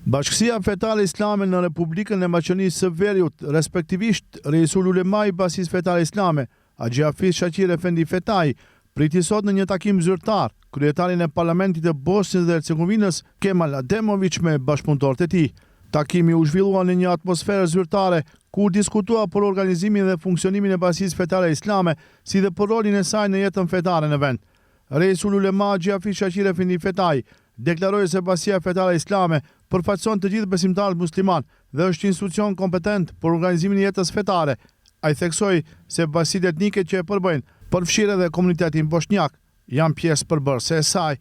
Bashkësia Fetare Islame në Republikën e Maqedonisë së Veriut, respektivisht Reisul Ulema i Bashkisë Fetare Islame, Haxhi Hafiz Shaqir Efendi Fetai, priti sot në një takim zyrtar kryetarin e Parlamentit të Bosnjës dhe Hercegovinës, Kemal Ademović, me bashkëpunëtorët e tij. Takimi u zhvillua në një atmosferë zyrtare ku diskutua për organizimin dhe funksionimin e Bashkisë Fetare Islame, si dhe për rolin e saj në jetën fetare në vend. Reisul Ulema Haxhi Hafiz Shaqir Efendi Fetai deklaroi se Bashkia Fetare Islame përfaqëson të gjithë besimtarët musliman dhe është institucion kompetent për organizimin e jetës fetare. Ai theksoi se bashkitë etnike që e përbëjnë, përfshirë edhe komunitetin bosnjak, janë pjesë përbërëse e saj.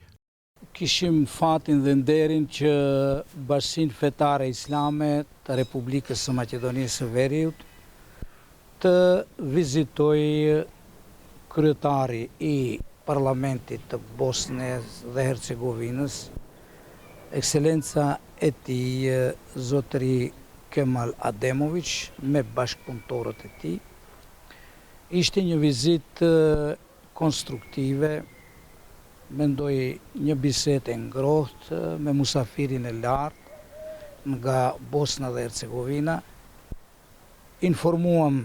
Kishim fatin dhe nderin që Bashkinë Fetare Islame të Republikës së Maqedonisë së Veriut të vizitoj kryetari i Parlamentit të Bosnjës dhe Hercegovinës, Ekselenca e tij zotëri Kemal Ademović me bashkëpunëtorët e tij. Ishte një vizitë konstruktive, mendoj një bisedë e ngrohtë me musafirin e lartë nga Bosna dhe Hercegovina. Informuam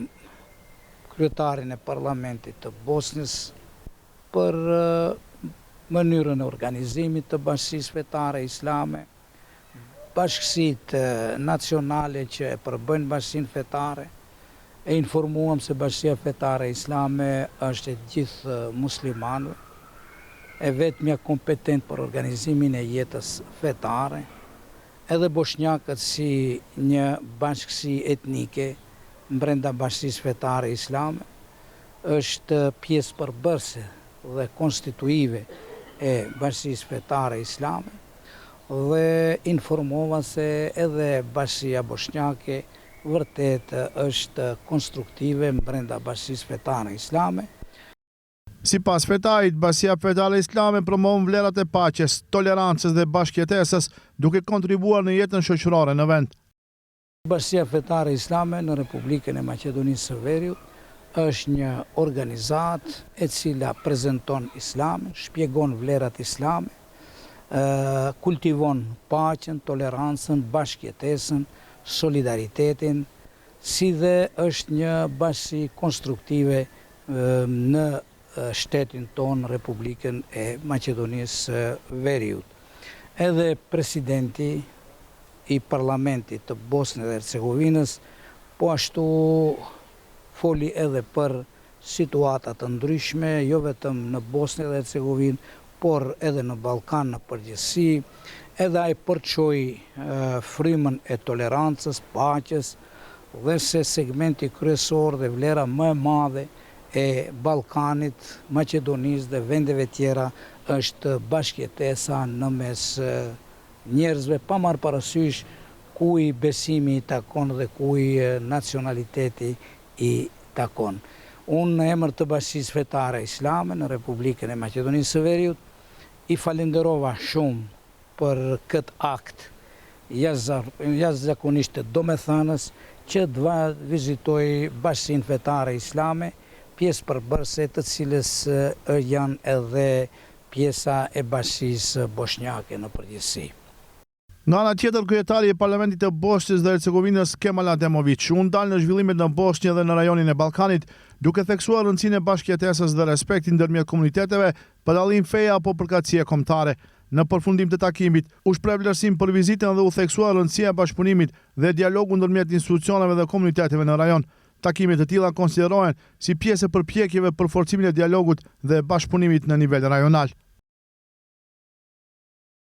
kryetarin e Parlamentit të Bosnjës për mënyrën e organizimit të Bashkisë Fetare Islame, bashkësitë nacionale që e përbëjnë Bashkinë Fetare, e informuam se Bashkia Fetare Islame është e gjithë muslimanëve, e vetmja kompetent për organizimin e jetës fetare, edhe bosnjakët si një bashkësi etnike brenda Bashkisë Fetare Islame, është pjesë përbërëse dhe konstituive e Bashkisë Fetare Islame, dhe informova se edhe Bashkia Bosnjake vërtet është konstruktive brenda Bashkisë Fetare Islame. Sipas Fetait, Bashkia Fetare Islame promovon vlerat e paqes, tolerancës dhe bashkëjetesës, duke kontribuar në jetën shoqërore në vend. Bashkia Fetare Islame në Republikën e Maqedonisë së Veriut është një organizat e cila prezanton islamin, shpjegon vlerat islame, kultivon paqen, tolerancën, bashkëjetesën, solidaritetin, si dhe është një bashkësi konstruktive në shtetin tonë, Republikën e Maqedonisë së Veriut. Edhe presidenti i Parlamentit të Bosnjës dhe Hercegovinës po ashtu foli edhe për situatat të ndryshme, jo vetëm në Bosnjë dhe Hercegovinë, por edhe në Ballkan në përgjithësi, edhe ai përçoi frymën e tolerancës, paqes, dhe se segmenti kryesor dhe vlera më e madhe e Ballkanit, Maqedonisë dhe vendeve tjera është bashkëjetesa në mes njerëzve, pa marrë parasysh kuj besimi i takon dhe kuj nacionaliteti i takon. Unë në emër të Bashkisë Fetare Islame në Republikën e Maqedonisë së Veriut i falenderova shumë për këtë akt jashtëzakonisht të domethënës që vizitoj Bashkinë Fetare Islame, pjesë përbërëse të cilës janë edhe pjesa e Bashkisë Bosnjake në përgjithësi. Nga ana tjetër, kryetari i Parlamentit të Bosnjës dhe Hercegovinës, Kemal Ademović, u ndal në zhvillimet në Bosnjë dhe në rajonin e Ballkanit, duke theksuar rëndësinë e bashkëjetesës dhe respektin ndërmjet komuniteteve, pa dallim feje apo përkatësie kombëtare. Në përfundim të takimit, u shpreh vlerësim për vizitën dhe u theksua rëndësia e bashkëpunimit dhe dialogu ndërmjet institucioneve dhe komuniteteve në rajon. Takimet të tilla konsiderohen si pjesë e përpjekjeve për forcimin e dialogut dhe bashkëpunimit në nivel rajonal.